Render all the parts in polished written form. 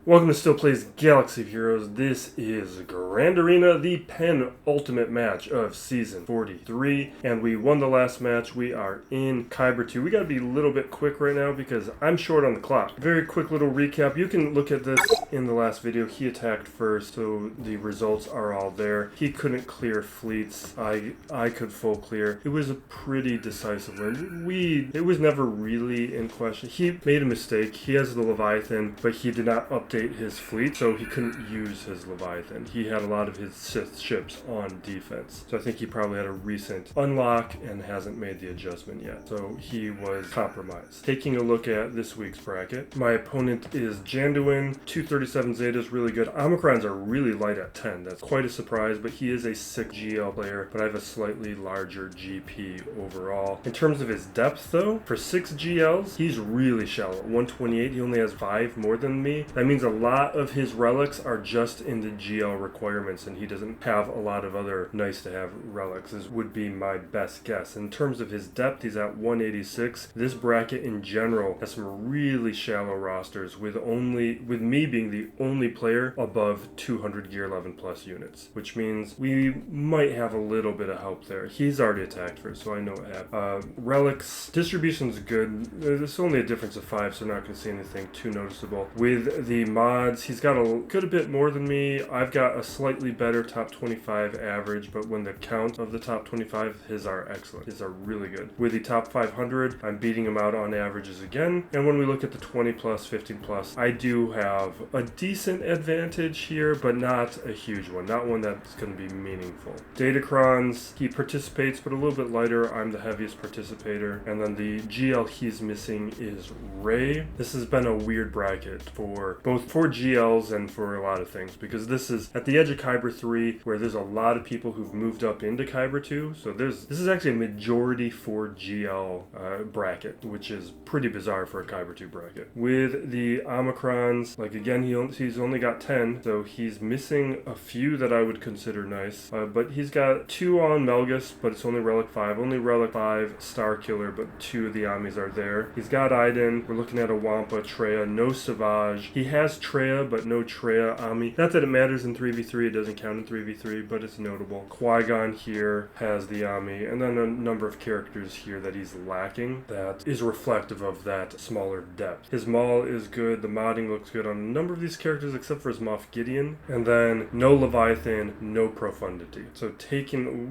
Welcome to Still Plays Galaxy of Heroes. This is Grand Arena, the penultimate match of Season 43, and we won the last match. We are in Kyber 2. We gotta be a little bit quick right now because I'm short on the clock. Very quick little recap. You can look at this in the last video. He attacked first, so the results are all there. He couldn't clear fleets. I could full clear. It was a pretty decisive win. It was never really in question. He made a mistake. He has the Leviathan, but he did not update his fleet, so he couldn't use his Leviathan. He had a lot of his Sith ships on defense, so I think he probably had a recent unlock and hasn't made the adjustment yet, so he was compromised. Taking a look at this week's bracket, my opponent is Janduin. 237 Zeta is really good. Omicrons are really light at 10. That's quite a surprise, but he is a 6 GL player, but I have a slightly larger GP overall. In terms of his depth though, for 6 GLs, he's really shallow. 128, he only has 5 more than me. That means a lot of his relics are just in the GL requirements, and he doesn't have a lot of other nice to have relics, would be my best guess. In terms of his depth, he's at 186. This bracket in general has some really shallow rosters, with me being the only player above 200 gear 11 plus units, which means we might have a little bit of help there. He's already attacked first, so I know what happened. Relics distribution's good. There's only a difference of 5, so I'm not going to see anything too noticeable. With the mods, he's got a good bit more than me. I've got a slightly better top 25 average, but when the count of the top 25, his are excellent. His are really good. With the top 500, I'm beating him out on averages again. And when we look at the 20 plus, 15 plus, I do have a decent advantage here, but not a huge one. Not one that's going to be meaningful. Datacrons, he participates, but a little bit lighter. I'm the heaviest participator. And then the GL he's missing is Ray. This has been a weird bracket for both for GLs and for a lot of things, because this is at the edge of Kyber 3, where there's a lot of people who've moved up into Kyber 2, so this is actually a majority for GL bracket, which is pretty bizarre for a Kyber 2 bracket. With the Omicrons, like again, he's only got 10, so he's missing a few that I would consider nice, but he's got 2 on Malgus, but it's only Relic 5, Starkiller, but 2 of the Amis are there. He's got Iden, we're looking at a Wampa, Traya, no SWGOH. He has Traya, but no Traya Ami. Not that it matters in 3v3, it doesn't count in 3v3, but it's notable. Qui-Gon here has the Ami, and then a number of characters here that he's lacking that is reflective of that smaller depth. His Maul is good, the modding looks good on a number of these characters except for his Moff Gideon, and then no Leviathan, no Profundity. So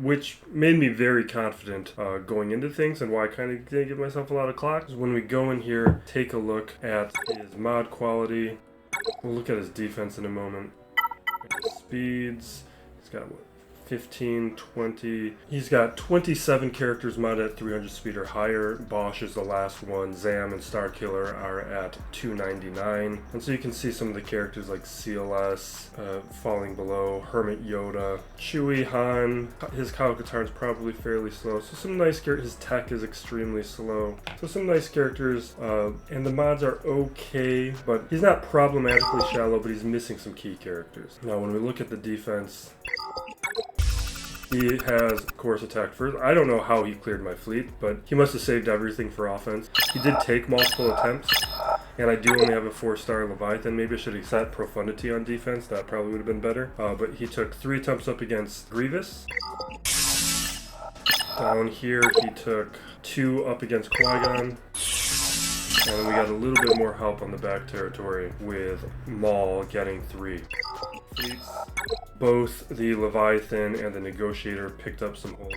which made me very confident going into things, and why I kind of didn't give myself a lot of clock, is when we go in here, take a look at his mod quality. We'll look at his defense in a moment. His speeds, he's got what, 15, 20. He's got 27 characters modded at 300 speed or higher. Bosch is the last one. Zam and Starkiller are at 299. And so you can see some of the characters like CLS falling below, Hermit Yoda, Chewie, Han. His Kyle Katarn is probably fairly slow. So some nice characters. His tech is extremely slow. So some nice characters. And the mods are okay, but he's not problematically shallow, but he's missing some key characters. Now when we look at the defense, he has, of course, attacked first. I don't know how he cleared my fleet, but he must have saved everything for offense. He did take multiple attempts, and I do only have a 4-star Leviathan. Maybe I should have set Profundity on defense. That probably would have been better. But he took 3 attempts up against Grievous. Down here, he took 2 up against Qui-Gon. And we got a little bit more help on the back territory with Maul getting 3 fleets. Both the Leviathan and the Negotiator picked up some holes.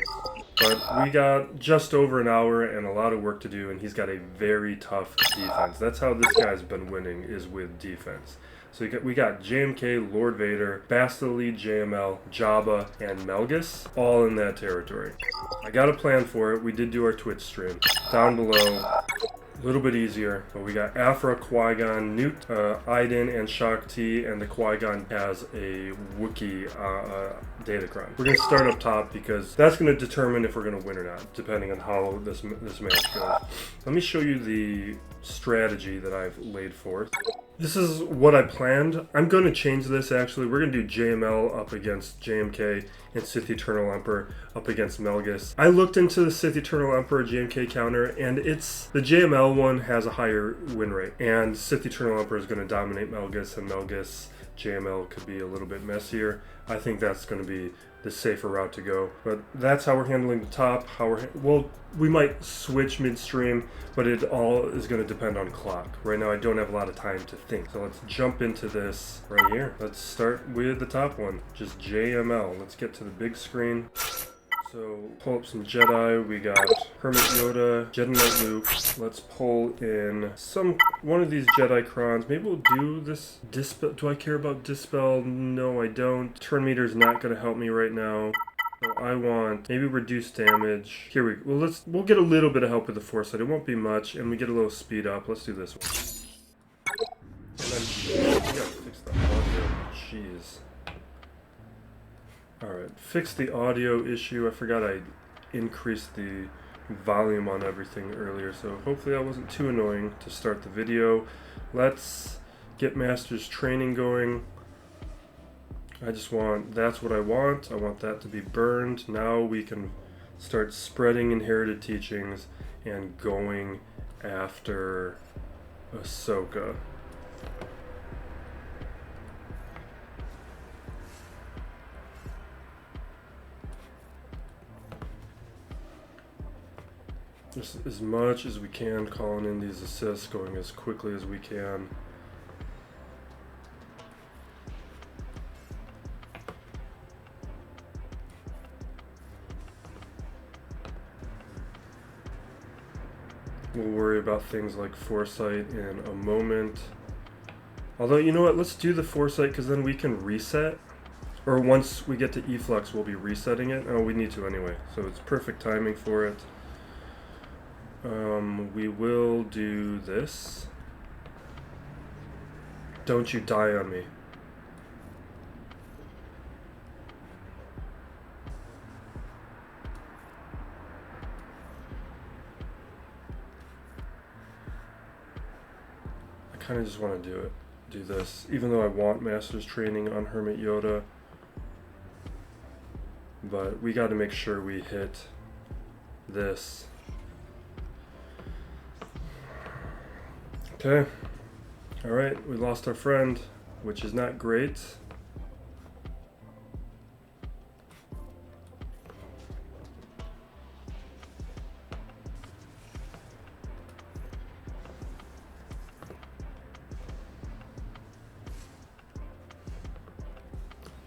But we got just over an hour and a lot of work to do, and he's got a very tough defense. That's how this guy's been winning, is with defense. So we got JMK, Lord Vader, Bast the lead JML, Jabba, and Malgus, all in that territory. I got a plan for it. We did do our Twitch stream. Down below, a little bit easier, but we got Aphra, Qui-Gon, Nute, Iden, and Shaak T, and the Qui-Gon has a Wookiee Datacron. We're going to start up top because that's going to determine if we're going to win or not, depending on how this match goes. Let me show you the strategy that I've laid forth. This is what I planned. I'm going to change this actually. We're going to do JML up against JMK and Sith Eternal Emperor up against Malgus. I looked into the Sith Eternal Emperor JMK counter, and it's the JML one has a higher win rate, and Sith Eternal Emperor is going to dominate Malgus, and Malgus JML could be a little bit messier. I think that's going to be the safer route to go. But that's how we're handling the top. Well, we might switch midstream, but it all is going to depend on clock. Right now I don't have a lot of time to think. So let's jump into this right here. Let's start with the top one, just JML. Let's get to the big screen. So pull up some Jedi. We got Hermit Yoda, Jedi Knight Luke. Let's pull in one of these Jedi crons. Maybe we'll do this Dispel. Do I care about Dispel? No, I don't. Turn meter's not going to help me right now. So I want maybe reduce damage. Here we'll get a little bit of help with the Foresight. It won't be much, and we get a little speed up. Let's do this one. And then we gotta fix the audio. Jeez. Alright, fix the audio issue. I forgot I increased the volume on everything earlier, so hopefully that wasn't too annoying to start the video. Let's get Master's training going. That's what I want. I want that to be burned. Now we can start spreading inherited teachings and going after Ahsoka. Just as much as we can, calling in these assists, going as quickly as we can. We'll worry about things like Foresight in a moment. Although, you know what, let's do the Foresight because then we can reset. Or once we get to Efflux, we'll be resetting it. Oh, we need to anyway, so it's perfect timing for it. We will do this. Don't you die on me. I kind of just want to do this, even though I want Master's training on Hermit Yoda. But we got to make sure we hit this. Okay, alright, we lost our friend, which is not great.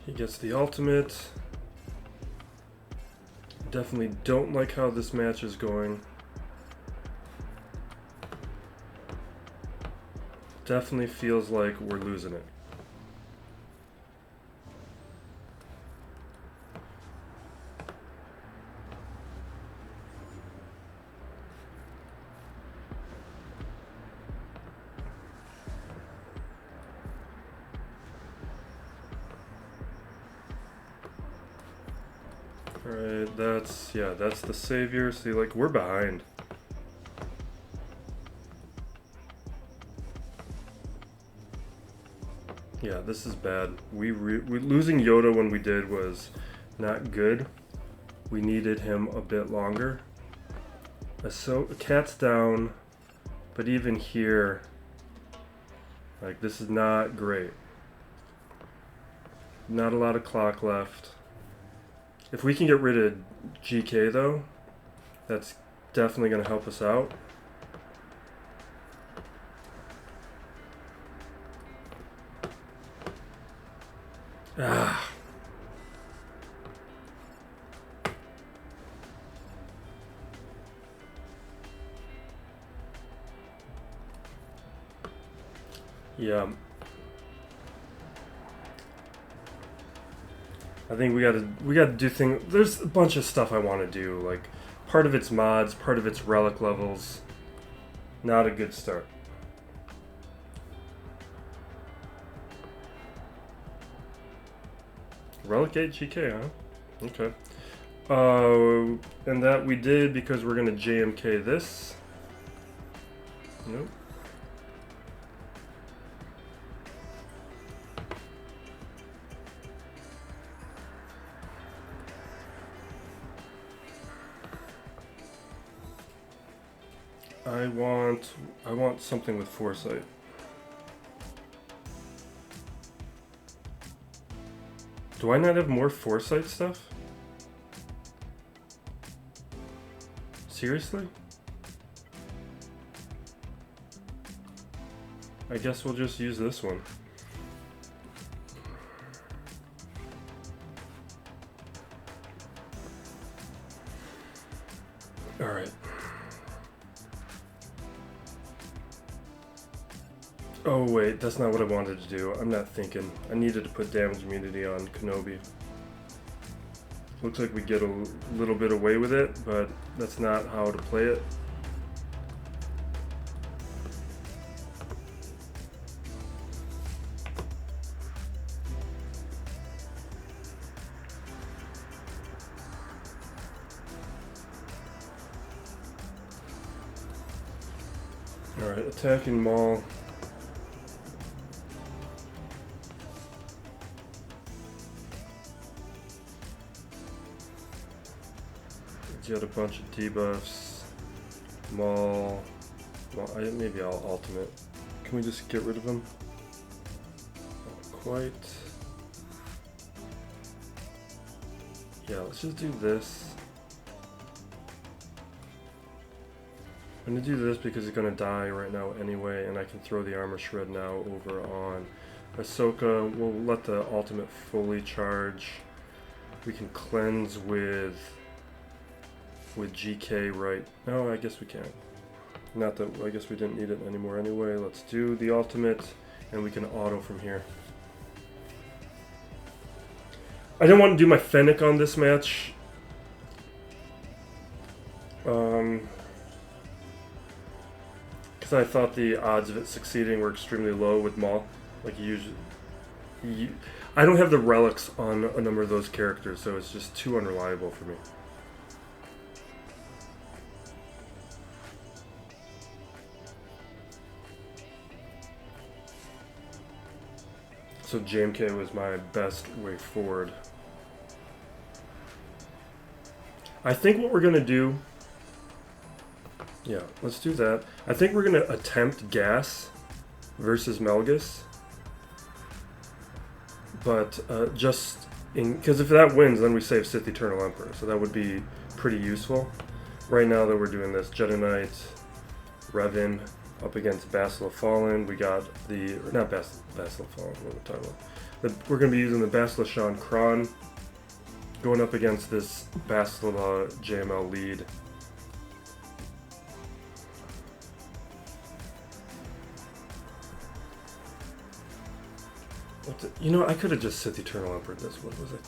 He gets the ultimate. Definitely don't like how this match is going. Definitely feels like we're losing it. Alright, that's the savior. See, like, we're behind. Yeah, this is bad. Losing Yoda when we did was not good. We needed him a bit longer. So Cat's down, but even here, like, this is not great. Not a lot of clock left. If we can get rid of GK though, that's definitely going to help us out. Ah. Yeah. I think we gotta do things. There's a bunch of stuff I want to do. Like, part of it's mods, part of it's relic levels. Not a good start. Relegate GK, huh? Okay. And that we did because we're gonna JMK this. Nope. I want something with foresight. Do I not have more foresight stuff? Seriously? I guess we'll just use this one. Alright. Oh wait, that's not what I wanted to do. I'm not thinking. I needed to put damage immunity on Kenobi. Looks like we get a little bit away with it, but that's not how to play it. Alright, attacking Maul. Get a bunch of debuffs. Maul. Well, maybe I'll ultimate. Can we just get rid of him? Not quite. Yeah, let's just do this. I'm gonna do this because he's gonna die right now anyway, and I can throw the armor shred now over on Ahsoka. We'll let the ultimate fully charge. We can cleanse with GK, right? No, I guess we can. Not that, I guess we didn't need it anymore anyway. Let's do the ultimate, and we can auto from here. I didn't want to do my Fennec on this match. Because I thought the odds of it succeeding were extremely low with Maul. Like, I don't have the relics on a number of those characters, so it's just too unreliable for me. So JMK was my best way forward. I think what we're gonna do, yeah, let's do that. I think we're gonna attempt Gas versus Malgus, but just because if that wins, then we save Sith Eternal Emperor, so that would be pretty useful. Right now that we're doing this, Jedi Knight, Revan up against Bastila Fallen. We got the, not Bastila Fallen, what we're talking about. We're going to be using the Bastila Shan Kron going up against this Bastila JML lead. You know, I could have just Sith Eternal Emperor this. What was it?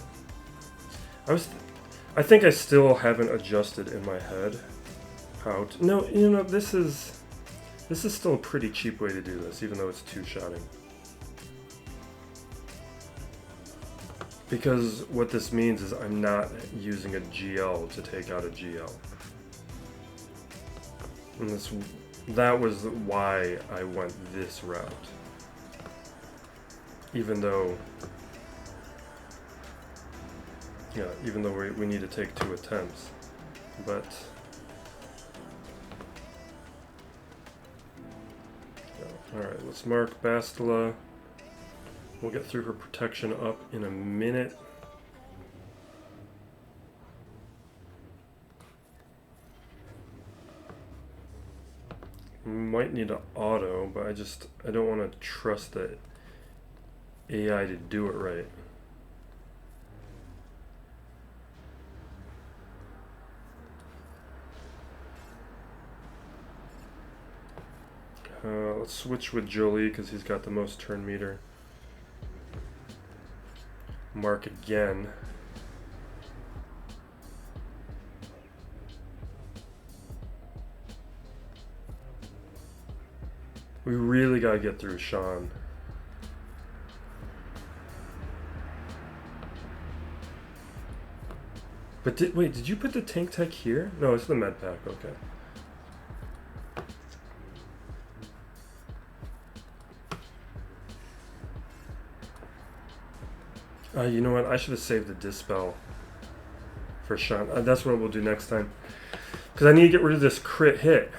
I think I still haven't adjusted in my head how to, no, you know, this is still a pretty cheap way to do this, even though it's two-shotting. Because what this means is I'm not using a GL to take out a GL. And that was why I went this route. Even though we need to take 2 attempts. But alright, let's mark Bastila. We'll get through her protection up in a minute. Might need an auto, but I don't want to trust the AI to do it right. Let's switch with Jolie because he's got the most turn meter. Mark again. We really gotta get through Shan. But wait, did you put the tank tech here? No, it's the med pack, okay. You know what? I should have saved the Dispel for Shan. That's what we'll do next time. Because I need to get rid of this crit hit.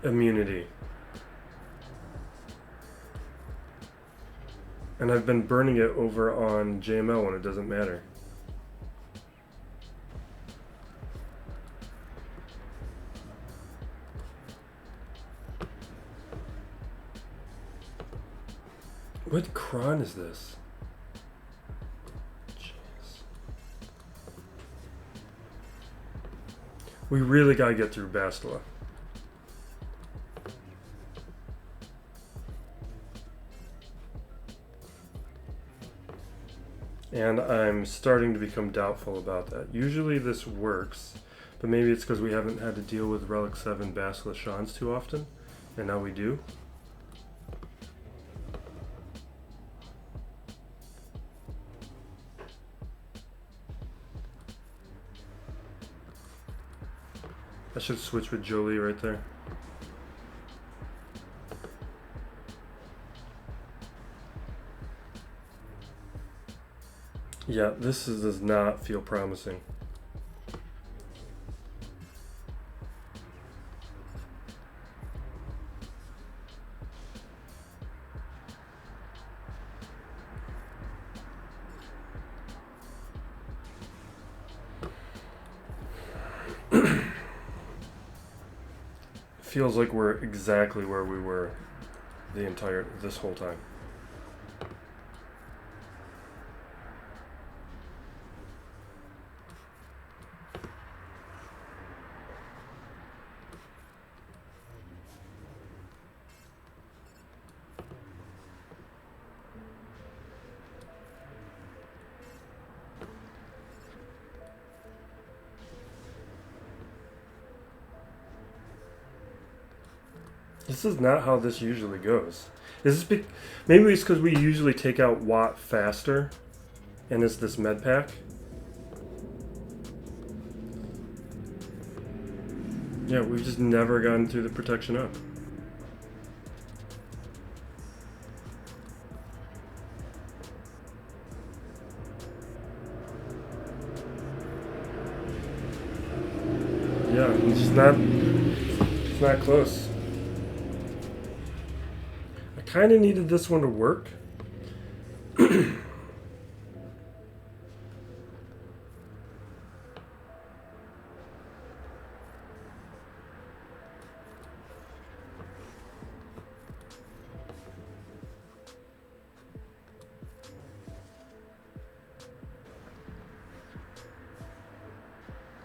immunity. And I've been burning it over on JML when it doesn't matter. What cron is this? Jeez. We really gotta get through Bastila. And I'm starting to become doubtful about that. Usually this works, but maybe it's because we haven't had to deal with Relic 7 Basilisk Shans too often, and now we do. I should switch with Jolie right there. Yeah, does not feel promising. Feels like we're exactly where we were this whole time. This is not how this usually goes. Is this maybe it's because we usually take out Watt faster, and it's this med pack? Yeah, we've just never gotten through the protection up. Yeah, it's not close. I kind of needed this one to work.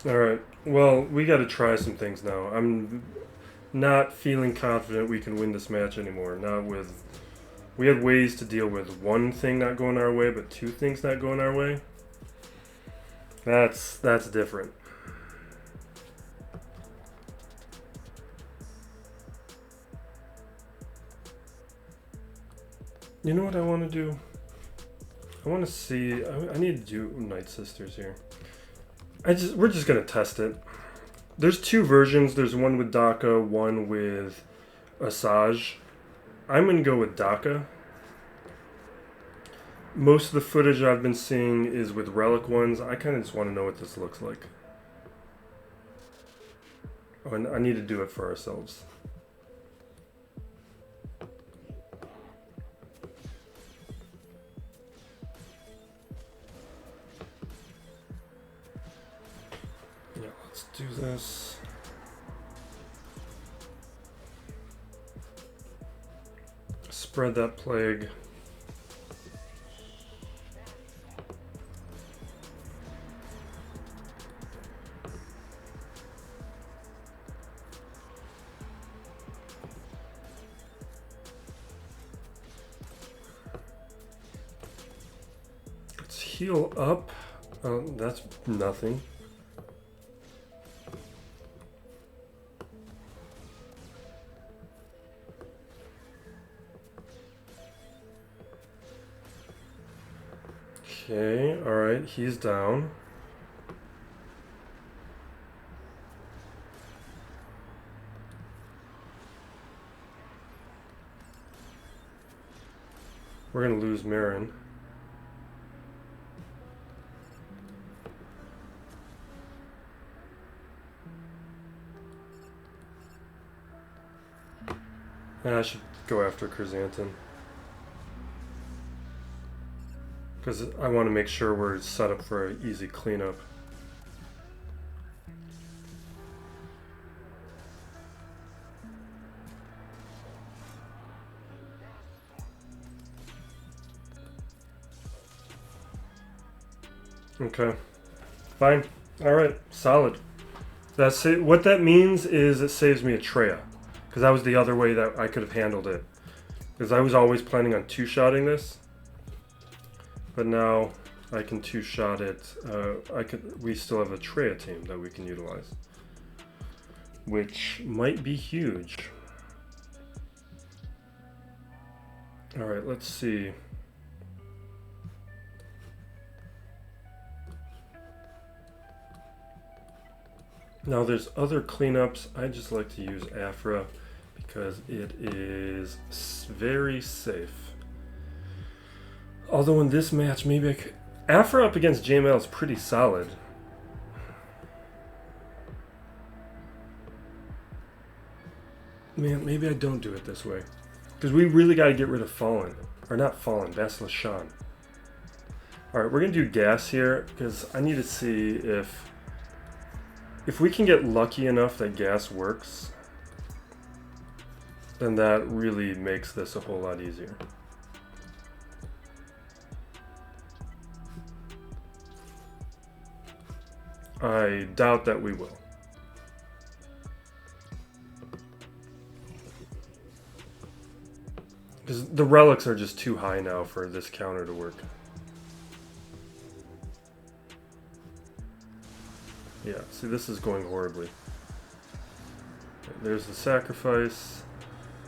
Alright, well, we gotta try some things now. I'm not feeling confident we can win this match anymore. Not with... We had ways to deal with one thing not going our way, but two things not going our way. That's different. You know what I want to do? I want to see... I need to do Night Sisters here. We're just gonna test it. There's two versions. There's one with Daka, one with Asajj. I'm gonna go with Daka. Most of the footage I've been seeing is with Relic ones. I kind of just want to know what this looks like. Oh, and I need to do it for ourselves. Let's do this. Spread that plague. Let's heal up. That's nothing. Okay, alright, he's down. We're gonna lose Merrin. I should go after Chrysanthemum. Because I want to make sure we're set up for an easy cleanup. Okay. Fine. Alright. Solid. That's it. What that means is it saves me a Traya. Because that was the other way that I could have handled it. Because I was always planning on two-shotting this. But now I can two-shot it. We still have a Traya team that we can utilize. Which might be huge. Alright, let's see. Now there's other cleanups. I just like to use Aphra because it is very safe. Although in this match, maybe I could... Aphra up against JML is pretty solid. Man, maybe I don't do it this way. Because we really got to get rid of Fallen. Or not Fallen, Bast. Alright, we're going to do gas here because I need to see if we can get lucky enough that gas works, then that really makes this a whole lot easier. I doubt that we will. Because the relics are just too high now for this counter to work. Yeah, see, this is going horribly. There's the sacrifice.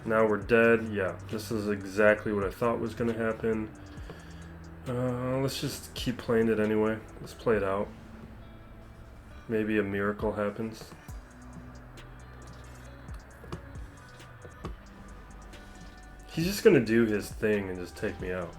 Now we're dead. Yeah, this is exactly what I thought was going to happen. Let's just keep playing it anyway. Let's play it out. Maybe a miracle happens. He's just going to do his thing and just take me out.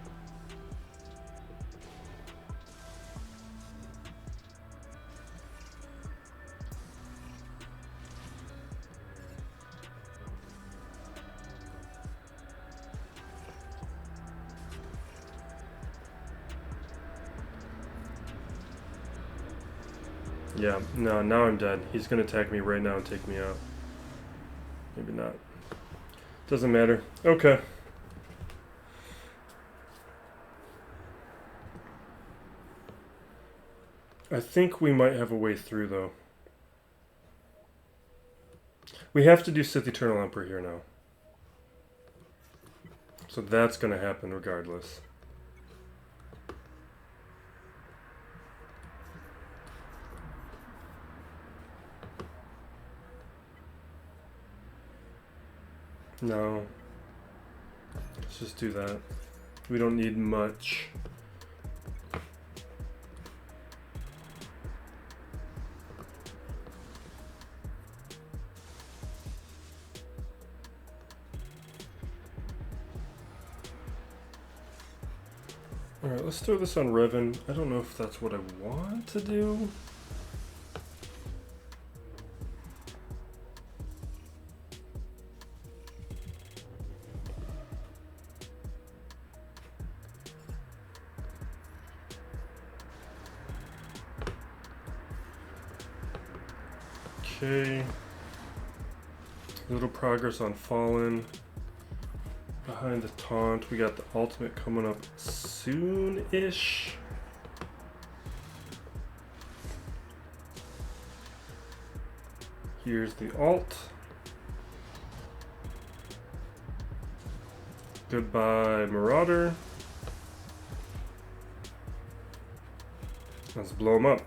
Yeah, no, now I'm dead. He's gonna attack me right now and take me out. Maybe not. Doesn't matter. Okay. I think we might have a way through, though. We have to do Sith Eternal Emperor here now. So that's gonna happen regardless. No. Let's just do that. We don't need much. Alright, let's throw this on Revan. I don't know if that's what I want to do. Okay. Little progress on Fallen. Behind the taunt, we got the ultimate coming up soon-ish. Here's the ult. Goodbye, Marauder. Let's blow him up.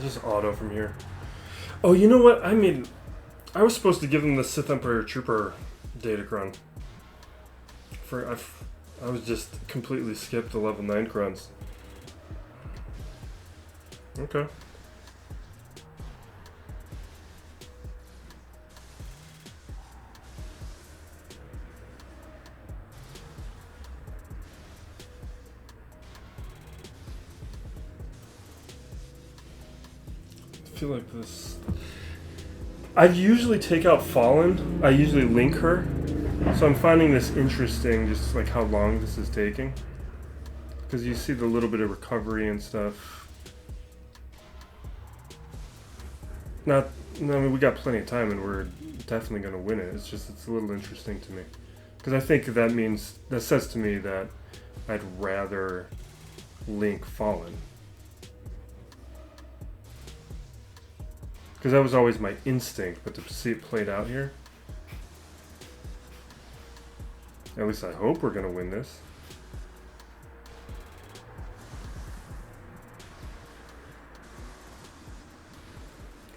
Just auto from here. Oh, you know what? I mean, I was supposed to give them the Sith Emperor Trooper Datacron. I was just completely skipped the level 9 crons. Okay. feel like this... I usually take out Fallen. I usually link her. So I'm finding this interesting, just like how long this is taking. Because you see the little bit of recovery and stuff. I mean, we got plenty of time and we're definitely going to win it. It's just, it's a little interesting to me. Because I think that means, that says to me that I'd rather link Fallen. Because that was always my instinct, but to see it played out here, at least I hope we're going to win this.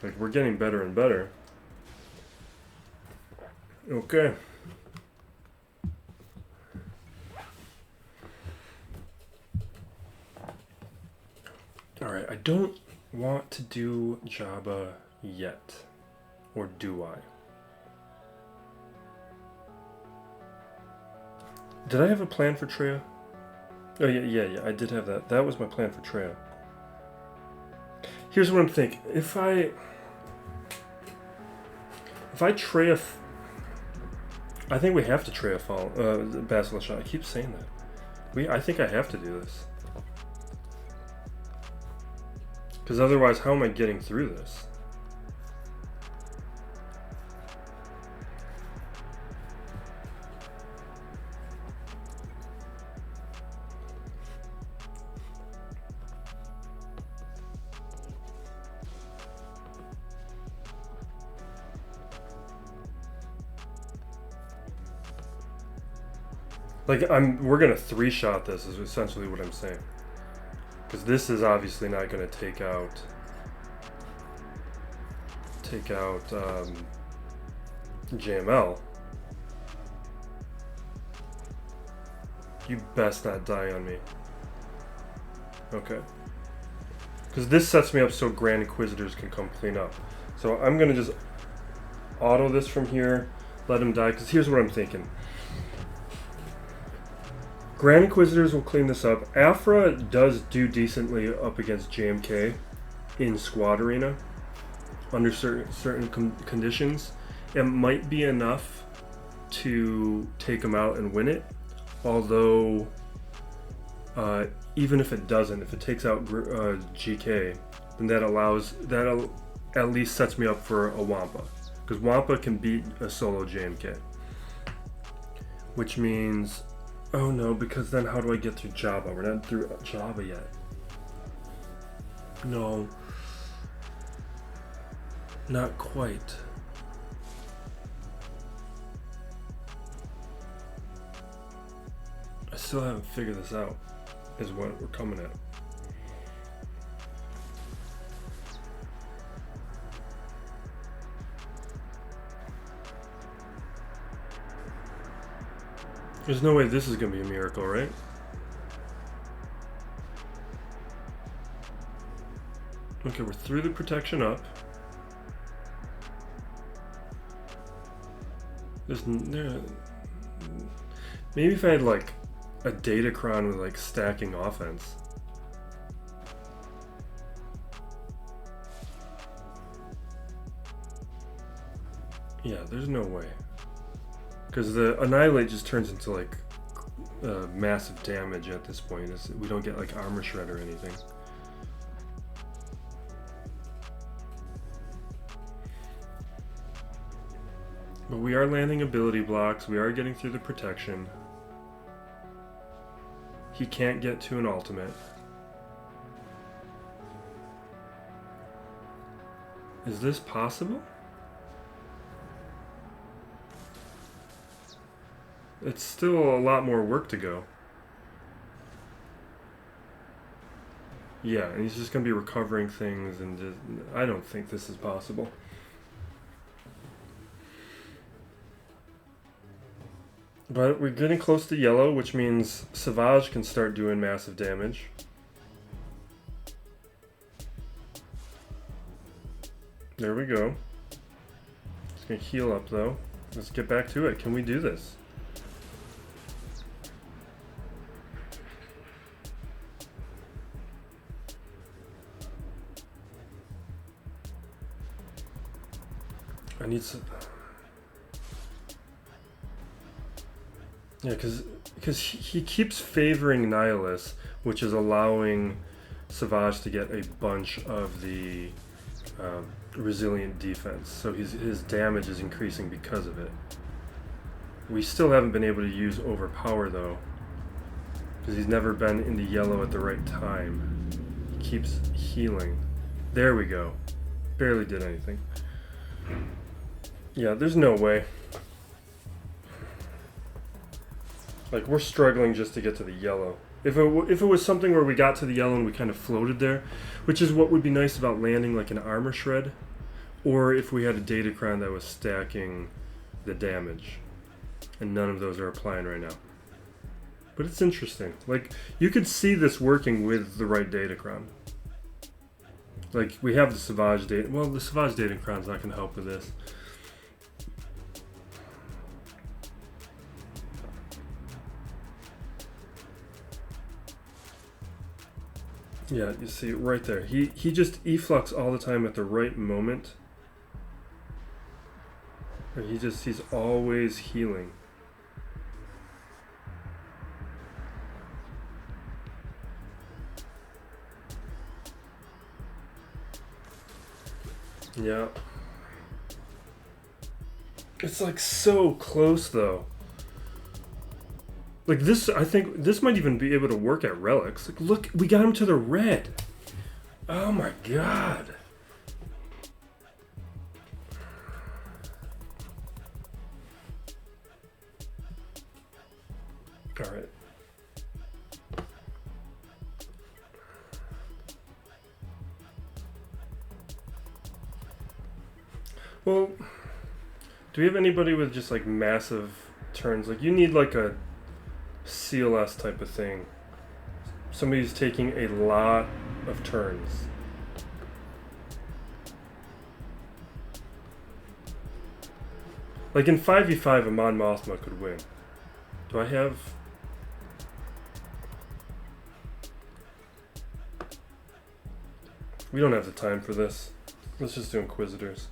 Like, we're getting better and better. Okay. Alright, I don't want to do Jabba yet. Or do I? Did I have a plan for Traya? Oh yeah, I did have that. That was my plan for Traya. Here's what I'm thinking. If I Traya... I think we have to Traya Bast Shaak. I keep saying that. I think I have to do this. Because otherwise, how am I getting through this? Like, we're gonna 3-shot this is essentially what I'm saying. Because this is obviously not gonna take out JML. You best not die on me. Okay. Because this sets me up so Grand Inquisitors can come clean up. So I'm gonna just auto this from here, let him die, because here's what I'm thinking. Grand Inquisitors will clean this up. Aphra does do decently up against JMK in Squad Arena under certain conditions. It might be enough to take him out and win it. Although, even if it doesn't, if it takes out GK, then that at least sets me up for a Wampa. Because Wampa can beat a solo JMK. Which means... Oh no, because then how do I get through Jabba? We're not through Jabba yet. No. Not quite. I still haven't figured this out, is what we're coming at. There's no way this is going to be a miracle, right? Okay, we're through the protection up. Maybe if I had like a Datacron with like stacking offense. Yeah, there's no way. Because the Annihilate just turns into like massive damage at this point. We don't get like armor shred or anything. But we are landing ability blocks. We are getting through the protection. He can't get to an ultimate. Is this possible? It's still a lot more work to go. Yeah, and he's just going to be recovering things, and just, I don't think this is possible. But we're getting close to yellow, which means SWGOH can start doing massive damage. There we go. It's going to heal up, though. Let's get back to it. Can we do this? I need some... Yeah, because he keeps favoring Nihilus, which is allowing SWGOH to get a bunch of the resilient defense. So his damage is increasing because of it. We still haven't been able to use Overpower, though, because he's never been in the yellow at the right time. He keeps healing. There we go. Barely did anything. Yeah, there's no way. Like, we're struggling just to get to the yellow. If it was something where we got to the yellow and we kind of floated there, which is what would be nice about landing like an armor shred, or if we had a Datacron that was stacking the damage, and none of those are applying right now. But it's interesting. Like, you could see this working with the right Datacron. Like, we have the SWGOH data. Well, the SWGOH Datacron's not going to help with this. Yeah, you see right there. He just efflux all the time at the right moment. And he's always healing. Yeah. It's like so close though. Like this, I think this might even be able to work at relics. Like, look, we got him to the red. Oh my god. All right. Well, do we have anybody with just like massive turns? Like, you need like a CLS type of thing. Somebody's taking a lot of turns. Like in 5v5, a Mon Mothma could win. Do I have... We don't have the time for this. Let's just do Inquisitors.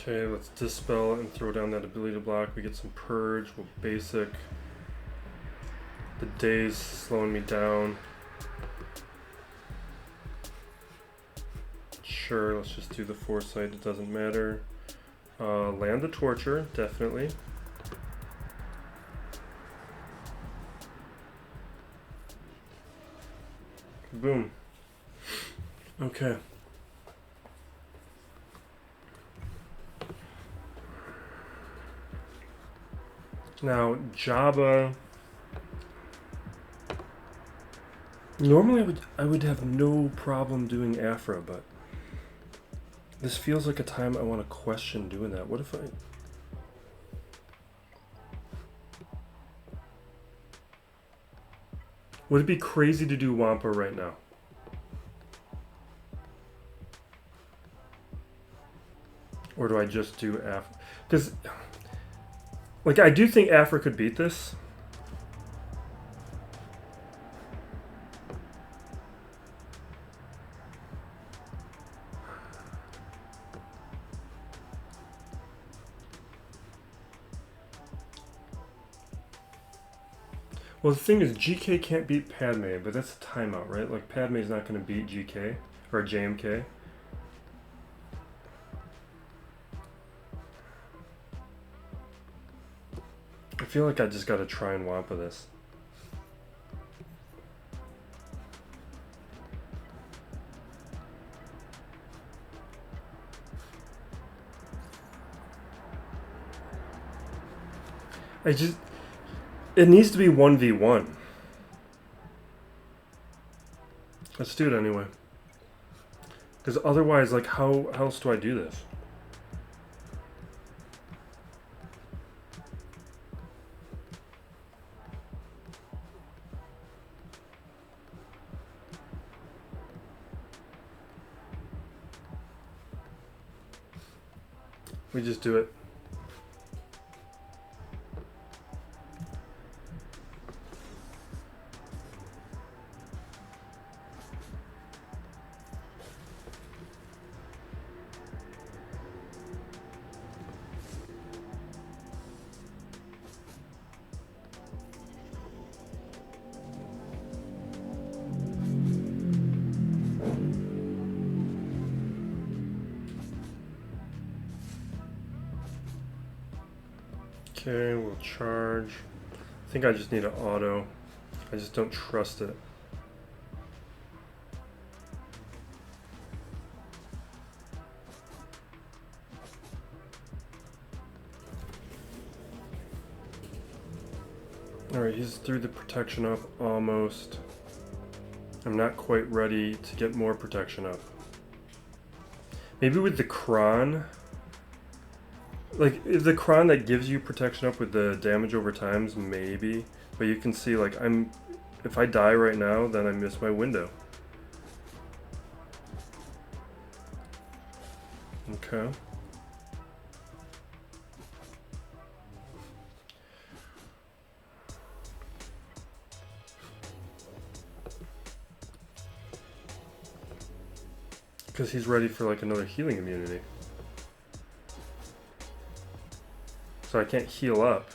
Okay, let's Dispel and throw down that ability to block. We get some Purge, we'll basic. The day's slowing me down. Sure, let's just do the Foresight, it doesn't matter. Land the Torture, definitely. Boom. Okay. Now, Jabba. Normally I would have no problem doing Aphra, but this feels like a time I want to question doing that. What if I... Would it be crazy to do Wampa right now? Or do I just do Aphra? Because... Like, I do think Aphra could beat this. Well, the thing is, GK can't beat Padme, but that's a timeout, right? Like, Padme's not going to beat GK, or JMK. I feel like I just gotta try and Wampa this. It needs to be 1v1. Let's do it anyway. Because otherwise, like, how else do I do this? We just do it. Okay, we'll charge. I think I just need an auto. I just don't trust it. Alright, he's through the protection up almost. I'm not quite ready to get more protection up. Maybe with the Kron. Like, if the Kron that gives you protection up with the damage over times, maybe. But you can see, like, if I die right now, then I miss my window. Okay. Because he's ready for, like, another healing immunity. So I can't heal up.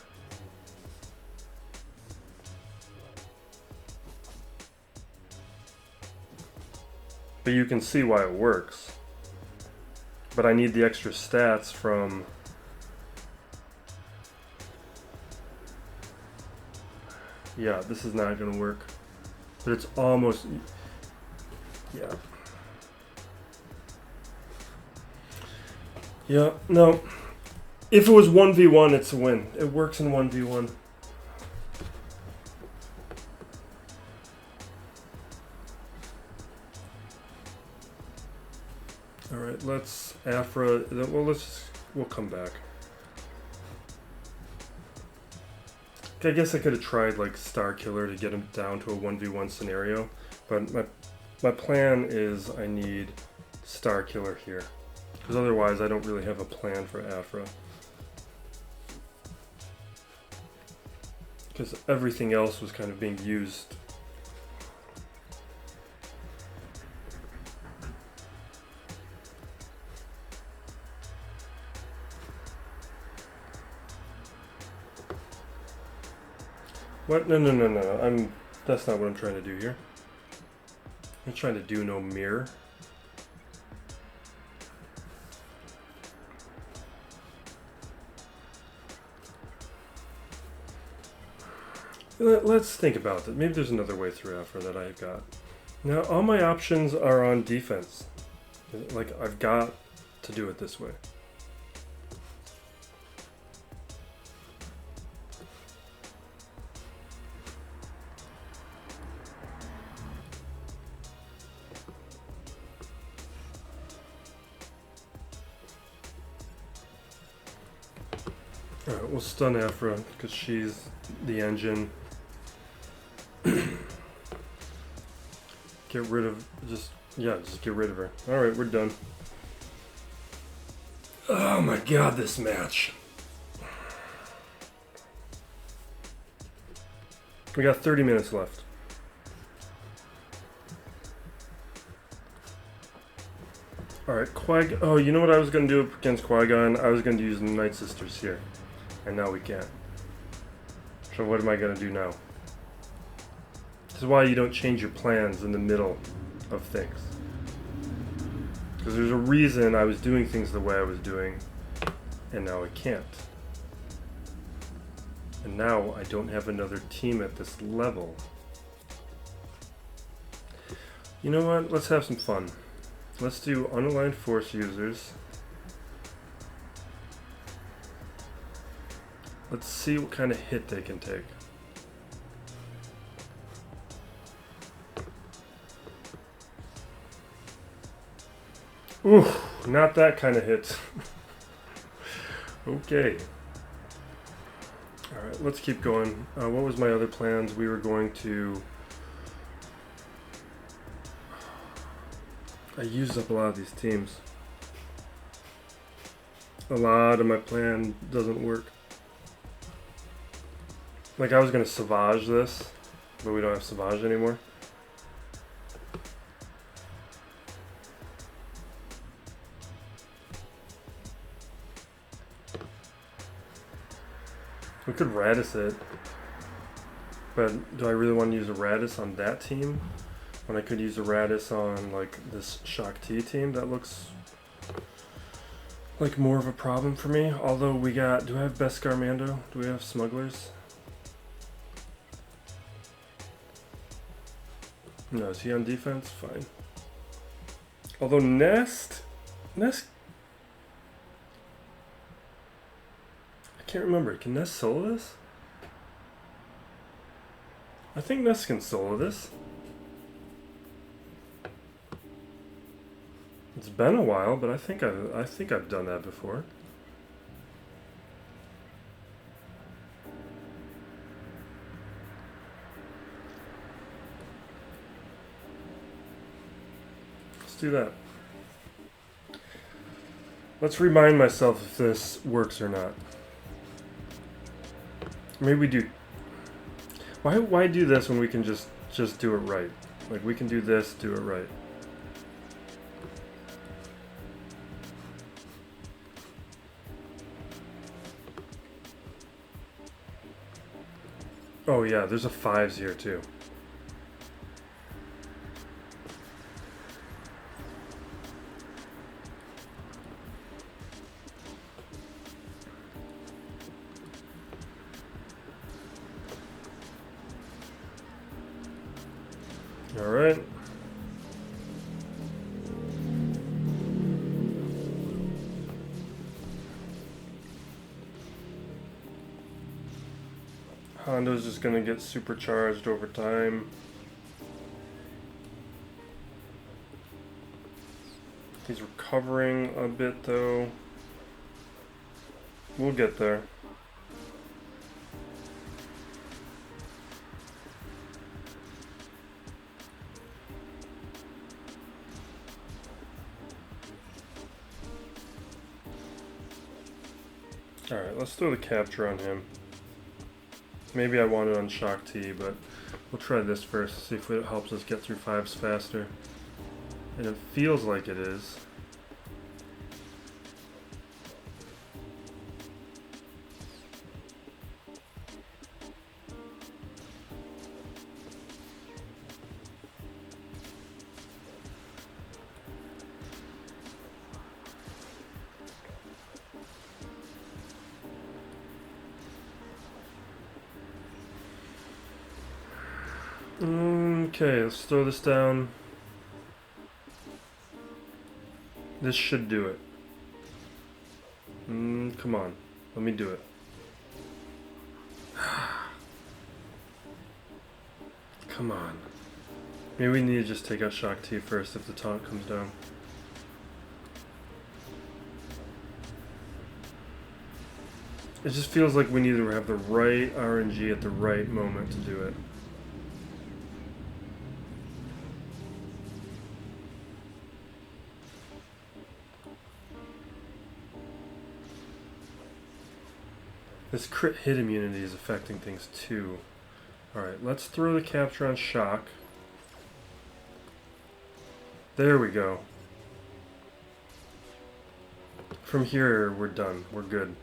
But you can see why it works. But I need the extra stats from... Yeah, this is not going to work. But it's almost... Yeah. Yeah, no. If it was 1v1, it's a win. It works in 1v1. Alright, let's Aphra. Well, we'll come back. I guess I could have tried like Starkiller to get him down to a 1v1 scenario, but my plan is I need Starkiller here. Because otherwise I don't really have a plan for Aphra. Because everything else was kind of being used. What? No. That's not what I'm trying to do here. I'm trying to do no mirror. Let's think about it. Maybe there's another way through Aphra that I've got. Now, all my options are on defense. Like, I've got to do it this way. Alright, we'll stun Aphra because she's the engine. Get rid of, just get rid of her. Alright, we're done. Oh my god, this match. We got 30 minutes left. Alright, Qui-Gon. Oh, you know what I was going to do against Qui-Gon? I was going to use the Night Sisters here. And now we can't. So what am I going to do now? This is why you don't change your plans in the middle of things. Because there's a reason I was doing things the way I was doing, and now I can't. And now I don't have another team at this level. You know what? Let's have some fun. Let's do unaligned force users. Let's see what kind of hit they can take. Ooh, not that kind of hit. Okay. Alright, let's keep going. What was my other plans? We were going to... I used up a lot of these teams. A lot of my plan doesn't work. Like, I was gonna Savage this, but we don't have Savage anymore. We could Raddus it, but do I really want to use a Raddus on that team when I could use a Raddus on like this Shaak T team? That looks like more of a problem for me. Although we got, do I have Beskar Mando? Do we have Smugglers? No, is he on defense? Fine. Although Nest, I can't remember. Can Nest solo this? I think Nest can solo this. It's been a while, but I think I've done that before. Let's do that. Let's remind myself if this works or not. Maybe we do. Why do this when we can just do it right? Like, we can do this, do it right. Oh yeah, there's a 5s here too. All right. Hondo's just gonna get supercharged over time. He's recovering a bit though. We'll get there. Alright, let's throw the capture on him. Maybe I want it on Shaak T, but we'll try this first, see if it helps us get through 5s faster. And it feels like it is. Okay, let's throw this down. This should do it. Come on, let me do it. Come on. Maybe we need to just take out Shaak T first if the taunt comes down. It just feels like we need to have the right RNG at the right moment to do it. This crit hit immunity is affecting things too. Alright, let's throw the capture on Shaak. There we go. From here, we're done. We're good.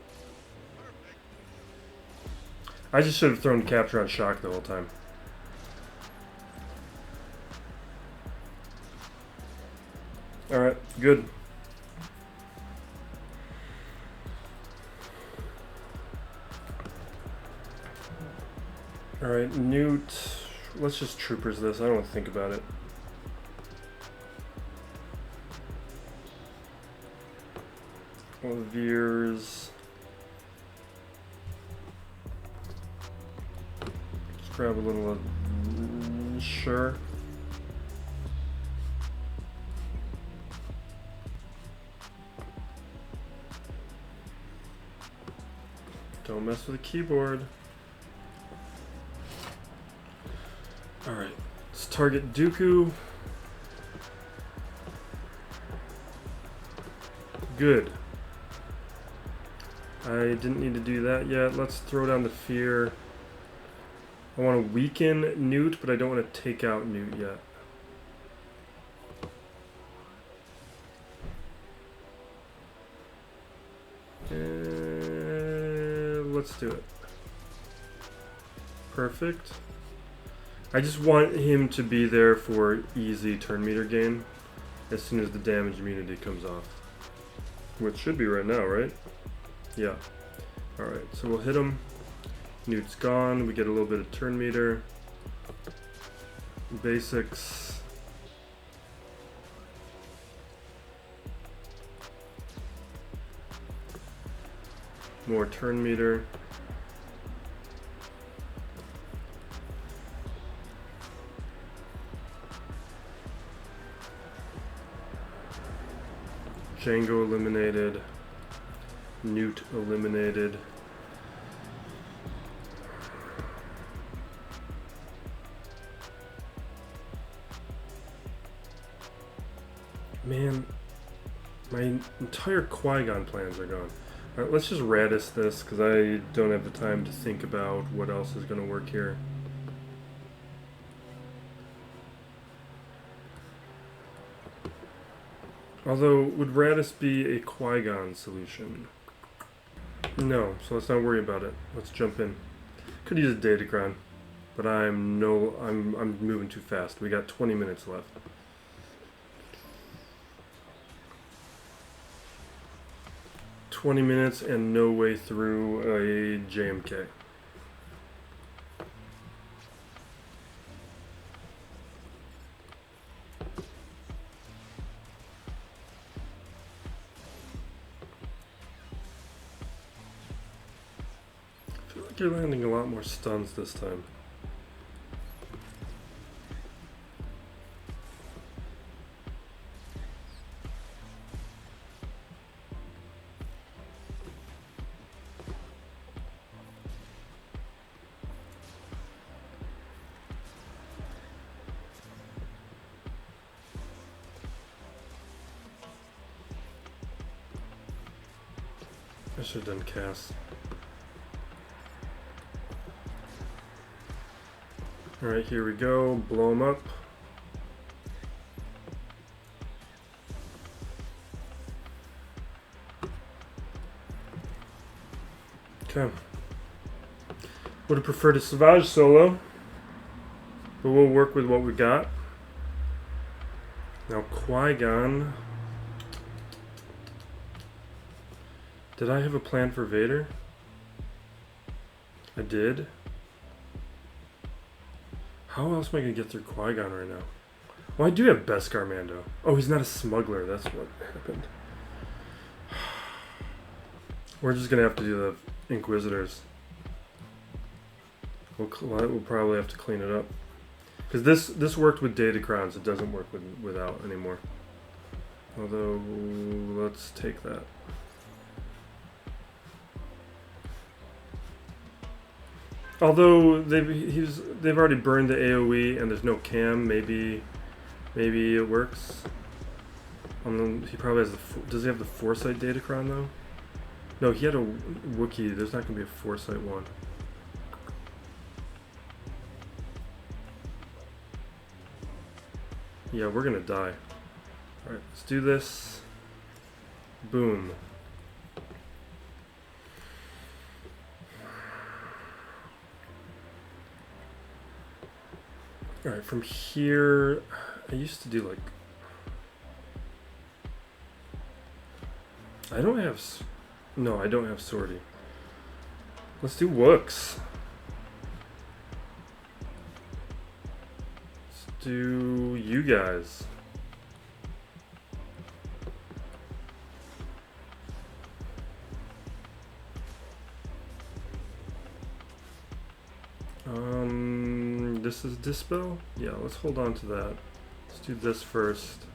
I just should have thrown the capture on Shaak the whole time. Alright, good. Alright, Nute. Let's just troopers this. I don't want to think about it. All the veers. Let's grab a little sure. Don't mess with the keyboard. Alright, let's target Dooku. Good. I didn't need to do that yet. Let's throw down the fear. I want to weaken Nute, but I don't want to take out Nute yet. Let's do it. Perfect. I just want him to be there for easy turn meter gain as soon as the damage immunity comes off. Which should be right now, right? Yeah. Alright, so we'll hit him. Nute's gone. We get a little bit of turn meter. Basics. More turn meter. Django eliminated. Nute eliminated. Man, my entire Qui-Gon plans are gone. Alright, let's just Raddus this, because I don't have the time to think about what else is going to work here. Although, would Raddus be a Qui-Gon solution? No, so let's not worry about it. Let's jump in. Could use a Datacron, but I'm moving too fast. We got 20 minutes left. $20 and no way through a JMK. I feel like you're landing a lot more stuns this time. I should have done cast. Alright, here we go. Blow him up. Okay. Would have preferred a SWGOH solo, but we'll work with what we got. Now Qui-Gon. Did I have a plan for Vader? I did. How else am I going to get through Qui-Gon right now? Well, I do have Beskar Mando. Oh, he's not a smuggler. That's what happened. We're just going to have to do the Inquisitors. We'll probably have to clean it up. Because this worked with Datacrons. It doesn't work without anymore. Although, let's take that. Although they've already burned the AoE and there's no cam, maybe it works. He probably has does he have the Foresight Datacron though? No, he had a Wookiee. There's not gonna be a Foresight one. Yeah, we're gonna die. All right, let's do this. Boom. Alright, from here, I used to do like... I don't have... No, I don't have Sortie. Let's do Wooks. Let's do you guys. This is Dispel? Yeah, let's hold on to that. Let's do this first.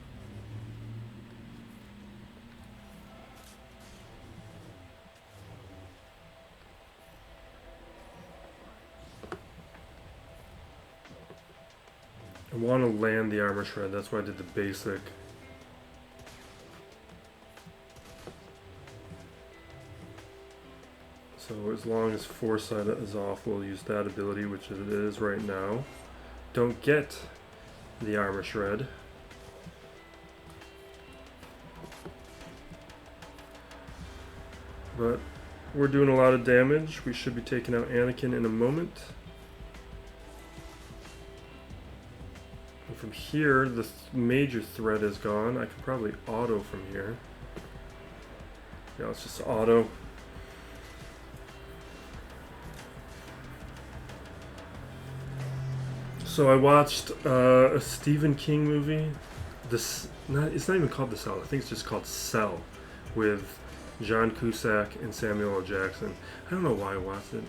I want to land the Armor Shred, that's why I did the basic. So as long as Foresight is off, we'll use that ability, which it is right now. Don't get the armor shred. But we're doing a lot of damage. We should be taking out Anakin in a moment. And from here, the major threat is gone. I can probably auto from here. Yeah, let's just auto. So I watched a Stephen King movie. It's not even called The Cell. I think it's just called Cell, with John Cusack and Samuel L. Jackson. I don't know why I watched it.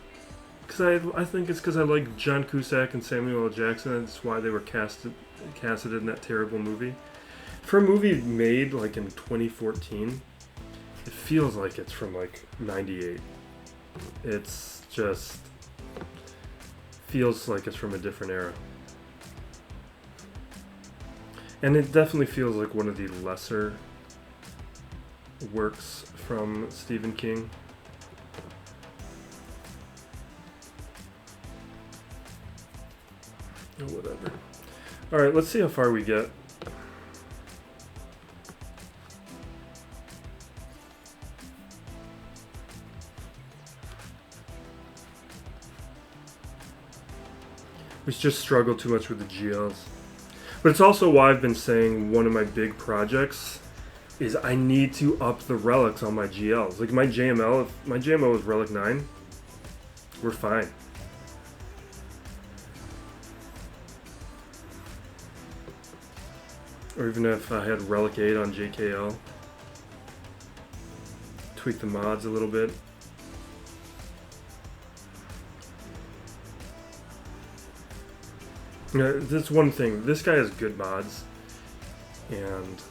Because I think it's because I like John Cusack and Samuel L. Jackson. That's why they were casted in that terrible movie. For a movie made like in 2014, it feels like it's from like 98. It's just feels like it's from a different era. And it definitely feels like one of the lesser works from Stephen King. Oh, whatever. Alright, let's see how far we get. We just struggle too much with the GLs. But it's also why I've been saying one of my big projects is I need to up the relics on my GLs. Like my JML, if my JML is Relic 9, we're fine. Or even if I had Relic 8 on JKL. Tweak the mods a little bit. Yeah, that's one thing. This guy has good mods. And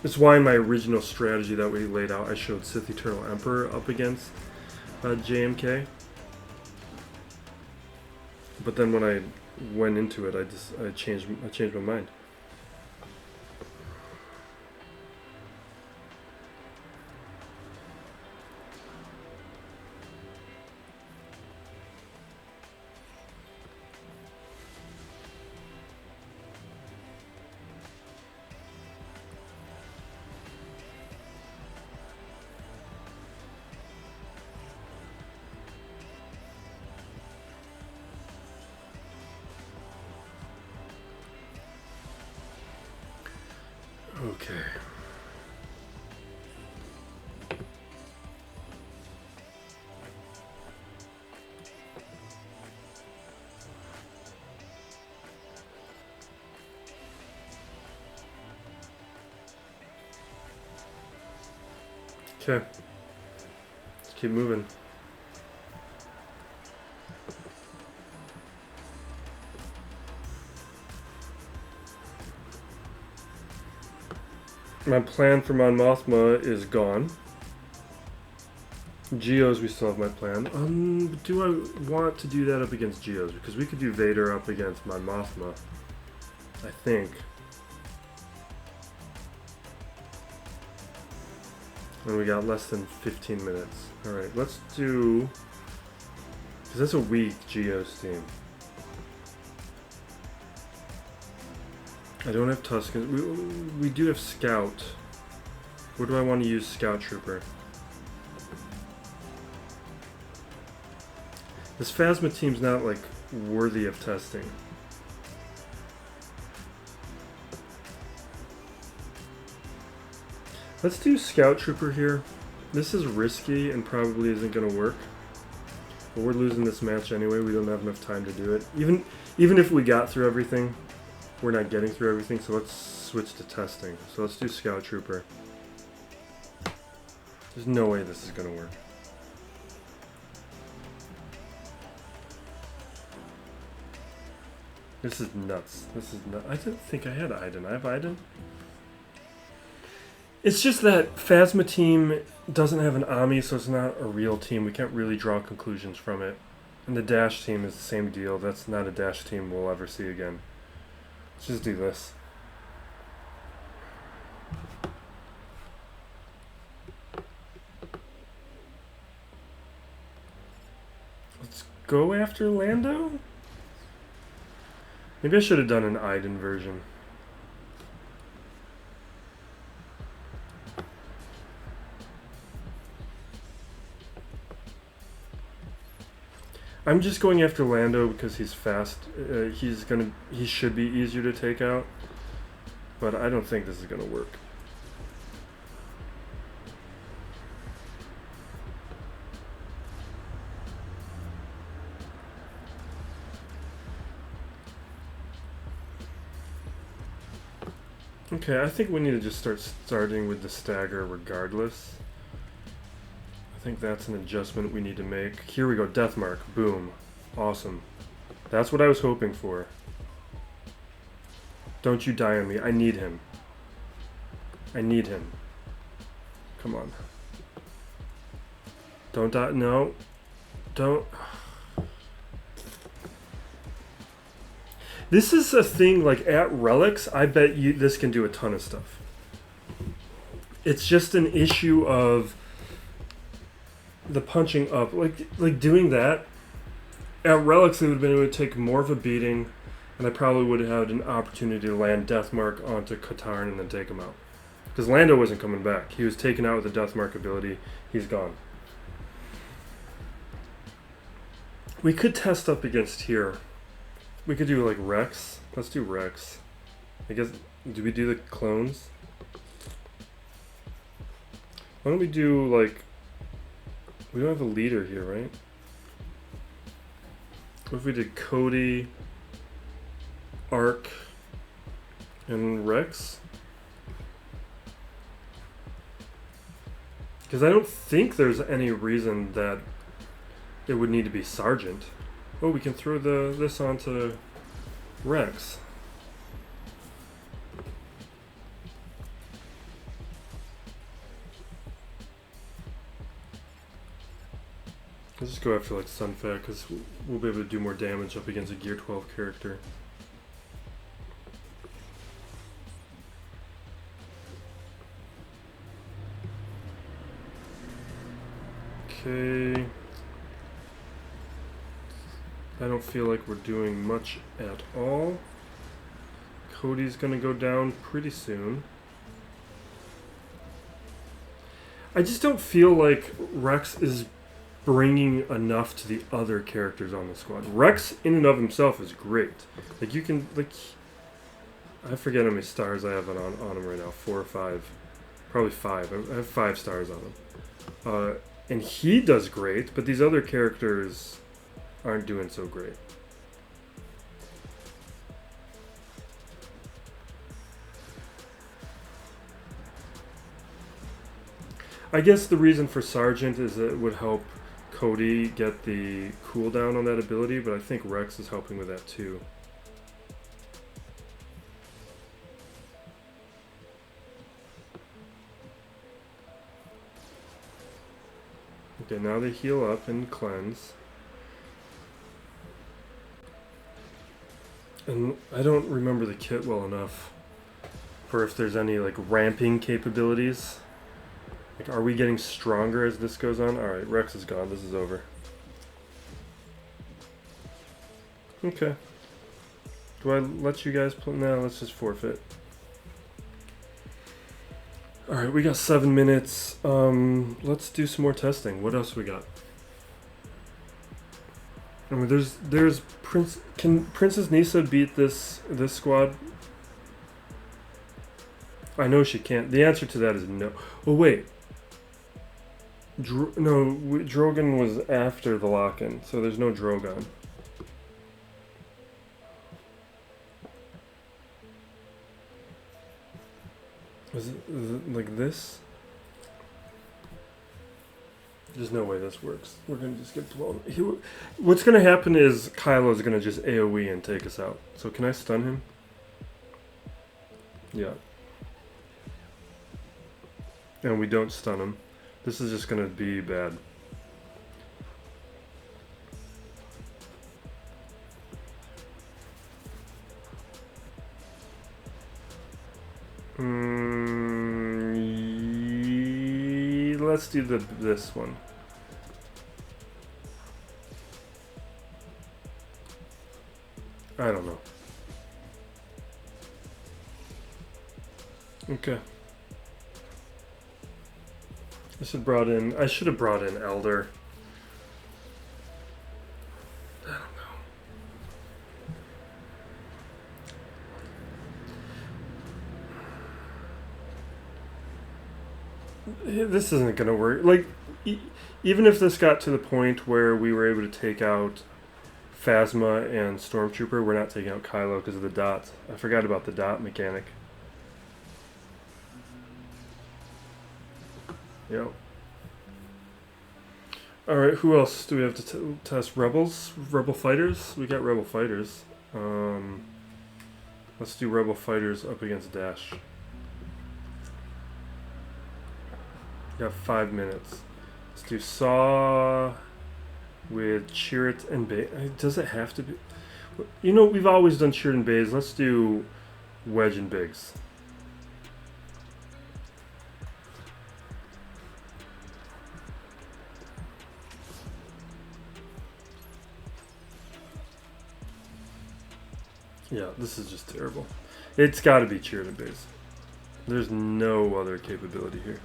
it's why in my original strategy that we laid out, I showed Sith Eternal Emperor up against JMK. But then when I went into it, I changed my mind. Okay. Okay. Let's keep moving. My plan for Mon Mothma is gone. Geos, we still have my plan. Do I want to do that up against Geos? Because we could do Vader up against Mon Mothma, I think. And we got less than 15 minutes. Alright, let's do... Because that's a weak Geos team. I don't have Tusken. We do have Scout. Where do I want to use Scout Trooper? This Phasma team's not, like, worthy of testing. Let's do Scout Trooper here. This is risky and probably isn't going to work. But we're losing this match anyway. We don't have enough time to do it. Even if we got through everything, we're not getting through everything, so let's switch to testing. So let's do Scout Trooper. There's no way this is going to work. This is nuts. This is nuts. I didn't think I had Iden. I have Iden? It's just that Phasma team doesn't have an Ami, so it's not a real team. We can't really draw conclusions from it. And the Dash team is the same deal. That's not a Dash team we'll ever see again. Let's just do this. go after Lando? Maybe I should have done an Iden version. I'm just going after Lando because he's fast. He should be easier to take out, but I don't think this is gonna work. Okay, I think we need to just starting with the stagger regardless. I think that's an adjustment we need to make. Here we go, death mark, boom. Awesome. That's what I was hoping for. Don't you die on me, I need him. I need him. Come on. Don't die, no. Don't. This is a thing, like at Relics, I bet you this can do a ton of stuff. It's just an issue of the punching up, like doing that at Relics, it would have been able to take more of a beating, and I probably would have had an opportunity to land Deathmark onto Katarn and then take him out. Because Lando wasn't coming back. He was taken out with the Deathmark ability. He's gone. We could test up against here. We could do like Rex. Let's do Rex. I guess, do we do the clones? Why don't we do like, we don't have a leader here, right? What if we did Cody, Arc, and Rex? Because I don't think there's any reason that it would need to be Sergeant. Oh, we can throw this onto Rex. Let's just go after like Sunfat because we'll be able to do more damage up against a Gear 12 character. Okay. I don't feel like we're doing much at all. Cody's gonna go down pretty soon. I just don't feel like Rex is bringing enough to the other characters on the squad. Rex in and of himself is great. Like you can, like, I forget how many stars I have on him right now. 4 or 5. Probably 5. I have 5 stars on him. And he does great, but these other characters aren't doing so great. I guess the reason for Sergeant is that it would help Cody get the cooldown on that ability, but I think Rex is helping with that too. Okay, now they heal up and cleanse. And I don't remember the kit well enough for if there's any like ramping capabilities. Like, are we getting stronger as this goes on? Alright, Rex is gone. This is over. Okay. Do I let you guys play? No, let's just forfeit. Alright, we got 7 minutes. Let's do some more testing. What else we got? I mean, there's can Princess Kneesaa beat this squad? I know she can't. The answer to that is no. Oh wait. Drogon was after the lock-in, so there's no Drogon. Is it like this? There's no way this works. We're gonna just get blown. What's gonna happen is Kylo's gonna just AoE and take us out. So can I stun him? Yeah. And we don't stun him. This is just gonna be bad. Let's do this one. I don't know. Okay. I should have brought in Elder. I don't know. This isn't gonna work. Like, even if this got to the point where we were able to take out Phasma and Stormtrooper, we're not taking out Kylo because of the dots. I forgot about the dot mechanic. Yep. Alright, who else do we have to test? Rebels? Rebel fighters? We got rebel fighters. Let's do rebel fighters up against Dash. We got 5 minutes. Let's do Saw with Chirrut and Bay. Does it have to be? You know, we've always done Chirrut and Bays. Let's do Wedge and Biggs. Yeah, this is just terrible. It's got to be Chirrut and Bays. There's no other capability here.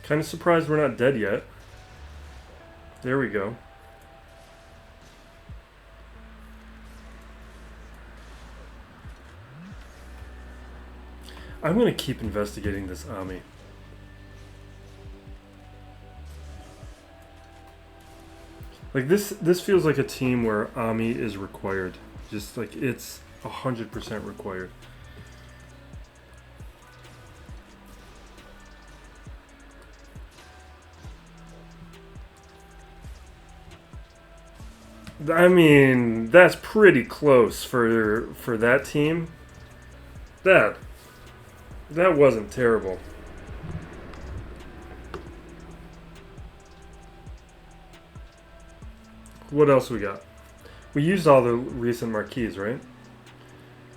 Kind of surprised we're not dead yet. There we go. I'm going to keep investigating this Ami. Like this feels like a team where Ami is required. Just like it's 100% required. I mean, that's pretty close for that team. That wasn't terrible. What else we got? We used all the recent marquees, right?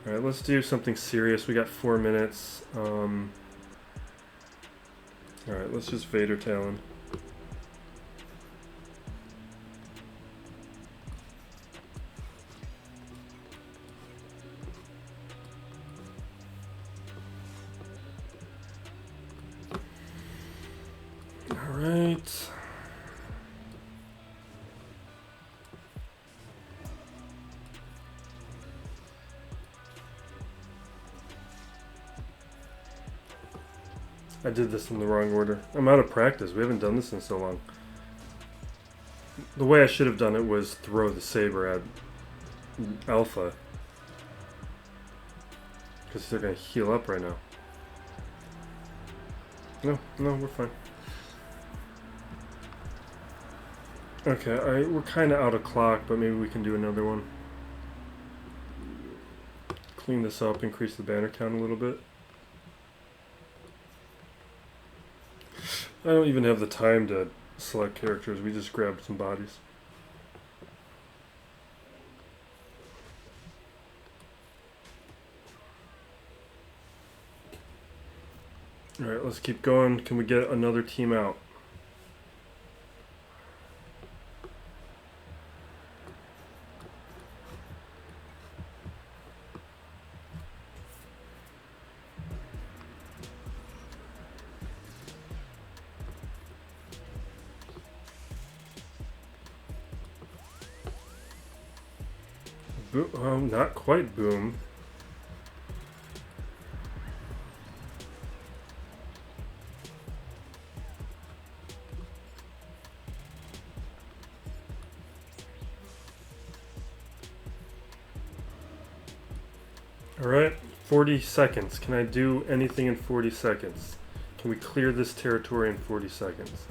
Alright, let's do something serious. We got 4 minutes. Alright, let's just Vader Talon. Alright. I did this in the wrong order. I'm out of practice. We haven't done this in so long. The way I should have done it was throw the saber at Alpha. Because they're going to heal up right now. No, we're fine. Okay, we're kind of out of clock, but maybe we can do another one. Clean this up, increase the banner count a little bit. I don't even have the time to select characters. We just grabbed some bodies. Alright, let's keep going. Can we get another team out? Not quite boom. Alright, 40 seconds. Can I do anything in 40 seconds? Can we clear this territory in 40 seconds?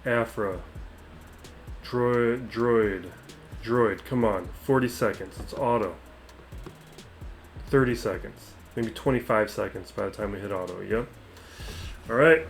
Aphra. Droid, come on. 40 seconds. It's auto. 30 seconds. Maybe 25 seconds by the time we hit auto. Yep. Alright.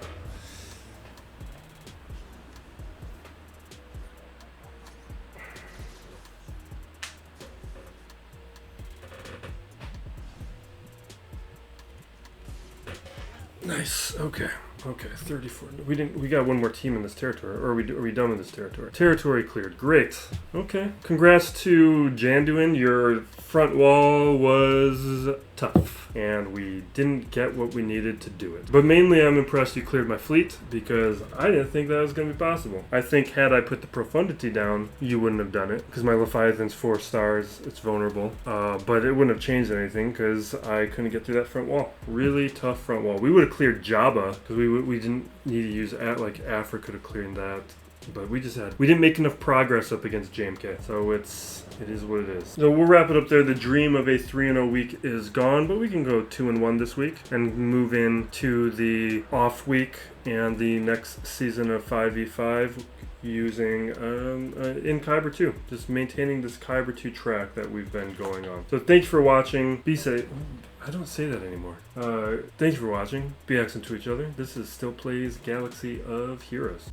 Nice. Okay. Okay, 34. We got one more team in this territory. Or are we done with this territory? Territory cleared. Great. Okay. Congrats to Janduin. Your front wall was tough. And we didn't get what we needed to do it. But mainly I'm impressed you cleared my fleet because I didn't think that was going to be possible. I think had I put the profundity down, you wouldn't have done it. Because my Leviathan's 4 stars. It's vulnerable. But it wouldn't have changed anything because I couldn't get through that front wall. Really tough front wall. We would have cleared Jabba because we didn't need to use like Aphra could have cleared that, but we didn't make enough progress up against JMK, so it is what it is. So we'll wrap it up there. The dream of a 3-0 week is gone, but we can go 2-1 this week and move into the off week and the next season of 5v5 using in Kyber 2, just maintaining this Kyber 2 track that we've been going on. So thanks for watching. Be safe. I don't say that anymore. Thanks for watching. Be excellent to each other. This is Still Plays Galaxy of Heroes.